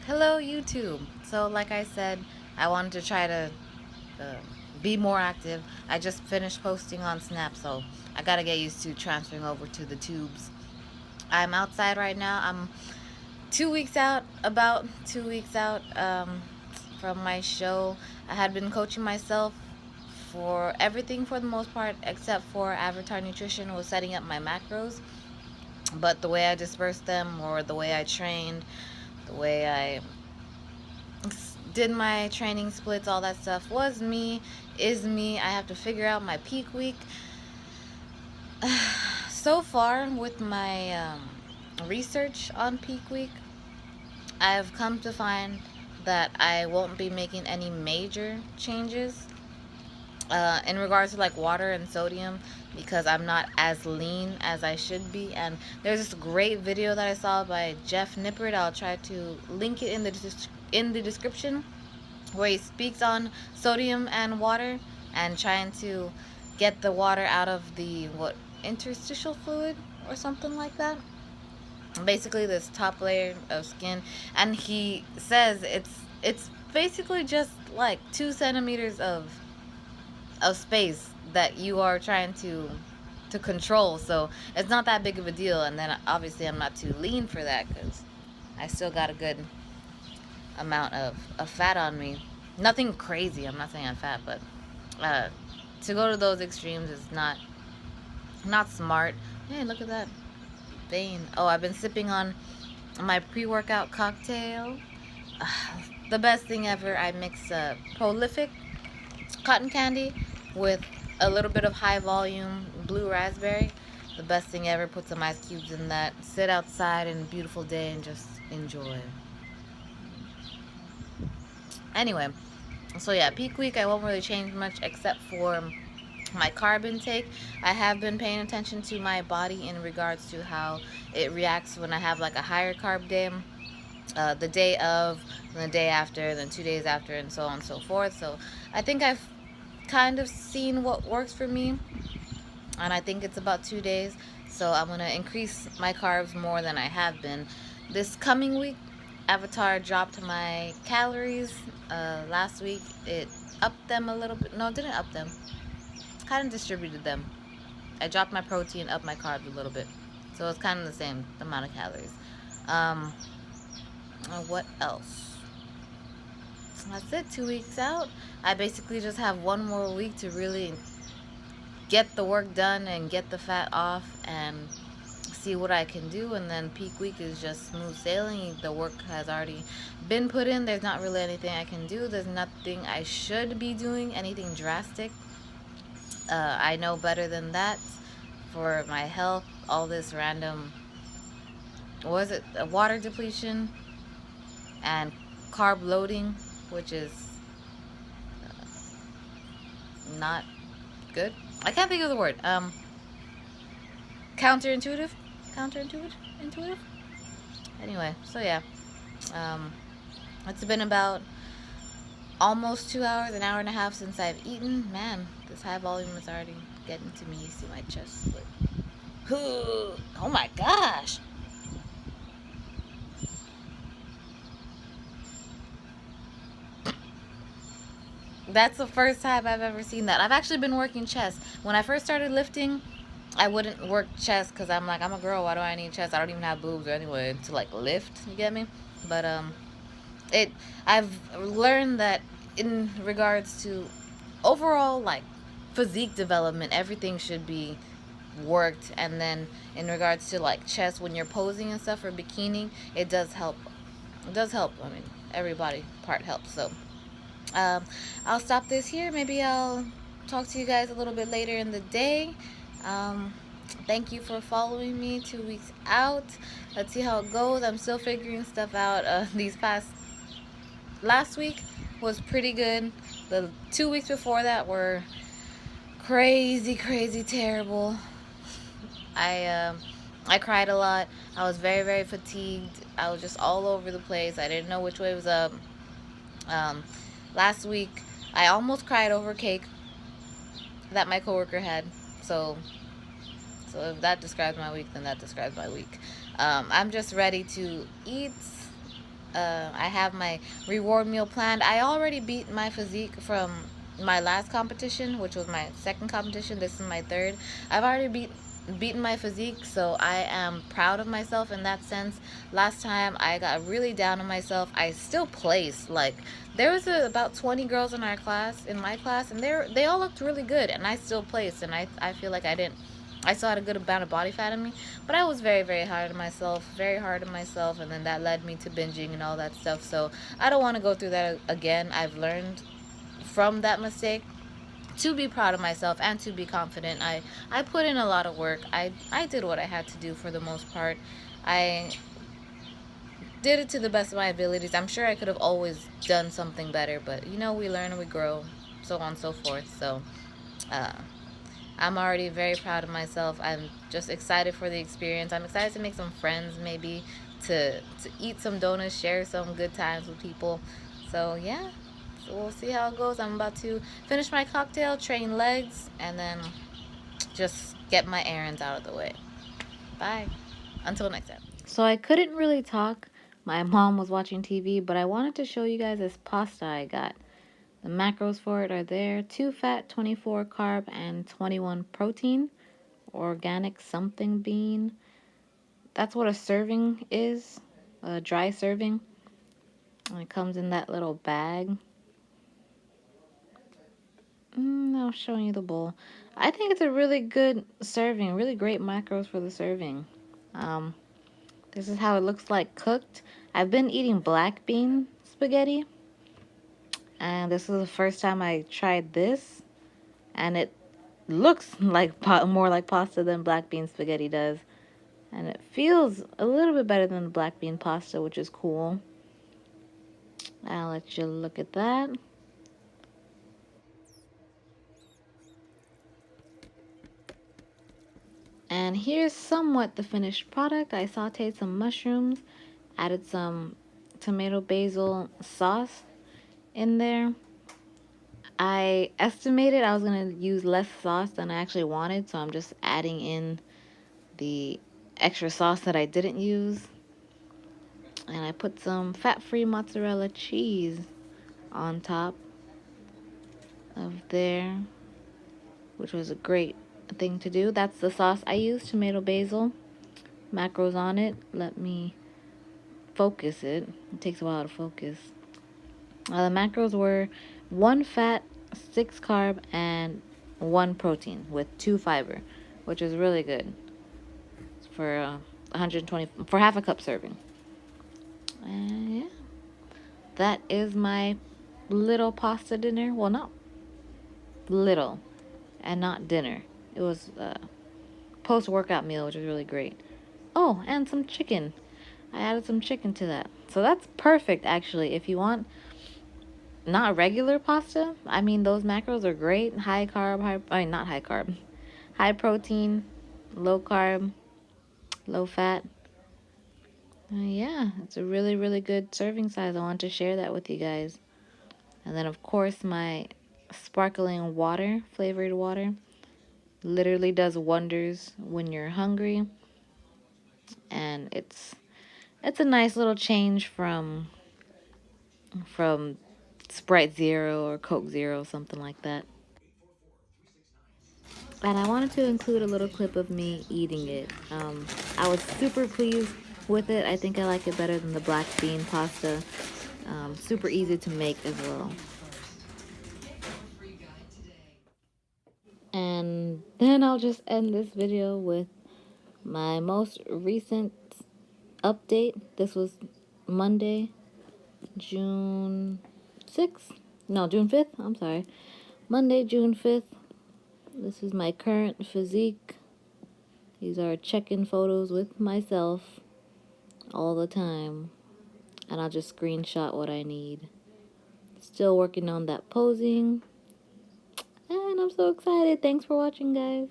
Hello YouTube. So like I said, I wanted to try to uh, be more active. I just finished posting on Snap, so I gotta get used to transferring over to the tubes. I'm outside right now. I'm 2 weeks out, about 2 weeks out from my show. I had been coaching myself for everything for the most part except for Avatar Nutrition, was setting up my macros. But the way I dispersed them, or the way I trained, the way I did my training splits, all that stuff was me, is me. I have to figure out my peak week. So far with my research on peak week, I've come to find that I won't be making any major changes in regards to like water and sodium, because I'm not as lean as I should be. And there's this great video that I saw by Jeff Nippert. I'll try to link it in the description, where he speaks on sodium and water and trying to get the water out of the interstitial fluid or something like that. Basically, this top layer of skin, and he says it's basically just like 2 centimeters of space that you are trying to control. So it's not that big of a deal. And then obviously I'm not too lean for that, because I still got a good amount of fat on me. Nothing crazy. I'm not saying I'm fat, but uh, to go to those extremes is not smart. Hey, look at that vein. Oh, I've been sipping on my pre-workout cocktail. The best thing ever. I mix Prolific cotton candy with a little bit of high volume blue raspberry. The best thing ever. Put some ice cubes in that. Sit outside in a beautiful day and just enjoy. Anyway, so yeah, peak week I won't really change much except for my carb intake. I have been paying attention to my body in regards to how it reacts when I have like a higher carb day, the day of, and the day after, then 2 days after, and so on and so forth. So I think I've kind of seen what works for me, and I think it's about 2 days. So I'm gonna increase my carbs more than I have been. This coming week, Avatar dropped my calories. Last week it upped them a little bit. No, it didn't up them. Kind of distributed them. I dropped my protein, up my carbs a little bit. So it's kind of the same amount of calories. What else? That's it. 2 weeks out. I basically just have one more week to really get the work done and get the fat off and see what I can do. And then peak week is just smooth sailing. The work has already been put in. There's not really anything I can do. There's nothing I should be doing, anything drastic. I know better than that for my health. All this random, was it water depletion and carb loading, which is not good. I can't think of the word. Counterintuitive. Intuitive. Anyway, so yeah, it's been about almost 2 hours, an hour and a half since I've eaten. Man, this high volume is already getting to me. You see my chest split. Oh my gosh. That's the first time I've ever seen that. I've actually been working chest. When I first started lifting, I wouldn't work chest because I'm like, I'm a girl. Why do I need chest? I don't even have boobs or anyway to like lift. You get me? But I've learned that in regards to overall like physique development, everything should be worked. And then in regards to like chest, when you're posing and stuff for bikini, it does help. It does help. I mean, every body part helps. So I'll stop this here. Maybe I'll talk to you guys a little bit later in the day. Thank you for following me 2 weeks out. Let's see how it goes. I'm still figuring stuff out. Last week was pretty good. The 2 weeks before that were crazy terrible. I cried a lot. I was very fatigued. I was just all over the place. I didn't know which way was up. Last week I almost cried over cake that my coworker had. So if that describes my week, then that describes my week. I'm just ready to eat I have my reward meal planned. I already beat my physique from my last competition, which was my second competition. This is my third. I've already beaten my physique, so I am proud of myself in that sense. Last time I got really down on myself. I still placed. Like, there was about 20 girls in our class, in my class, and they all looked really good, and I still placed. And I feel like I still had a good amount of body fat in me, but I was very, very hard on myself, very hard on myself, and then that led me to binging and all that stuff. So I don't want to go through that again. I've learned from that mistake to be proud of myself and to be confident. I put in a lot of work. I did what I had to do for the most part. I did it to the best of my abilities. I'm sure I could have always done something better, but you know, we learn and we grow, so on and so forth. So uh, I'm already very proud of myself. I'm just excited for the experience. I'm excited to make some friends, maybe to eat some donuts, share some good times with people. So yeah, so we'll see how it goes. I'm about to finish my cocktail, train legs, and then just get my errands out of the way. Bye. Until next time. So I couldn't really talk. My mom was watching TV, but I wanted to show you guys this pasta I got. The macros for it are there: 2 fat, 24 carb, and 21 protein. Organic something bean. That's what a serving is, a dry serving. And it comes in that little bag. I'll show you the bowl. I think it's a really good serving, really great macros for the serving. Um, this is how it looks like cooked. I've been eating black bean spaghetti, and this is the first time I tried this, and it looks like more like pasta than black bean spaghetti does. And it feels a little bit better than the black bean pasta, which is cool. I'll let you look at that. And here's somewhat the finished product. I sauteed some mushrooms, added some tomato basil sauce in there. I estimated I was going to use less sauce than I actually wanted, so I'm just adding in the extra sauce that I didn't use. And I put some fat-free mozzarella cheese on top of there, which was a great thing to do. That's the sauce I used, tomato basil. Macros on it. Let me focus it. It takes a while to focus. The macros were 1 fat, 6 carb, and 1 protein with 2 fiber, which is really good for 120 for half a cup serving. And yeah, that is my little pasta dinner. Well, not little, and not dinner. It was a post-workout meal, which was really great. Oh, and some chicken. I added some chicken to that. So that's perfect, actually. If you want not regular pasta, I mean, those macros are great. High carb, not high carb. High protein, low carb, low fat. Yeah, it's a really, really good serving size. I want to share that with you guys. And then, of course, my sparkling water, flavored water, literally does wonders when you're hungry. And it's a nice little change from Sprite Zero or Coke Zero, something like that. And I wanted to include a little clip of me eating it. I was super pleased with it. I think I like it better than the black bean pasta. Super easy to make as well. And then I'll just end this video with my most recent update. This was Monday, June 6th. No, June 5th. I'm sorry. Monday, June 5th. This is my current physique. These are check-in photos with myself all the time. And I'll just screenshot what I need. Still working on that posing. And I'm so excited. Thanks for watching, guys.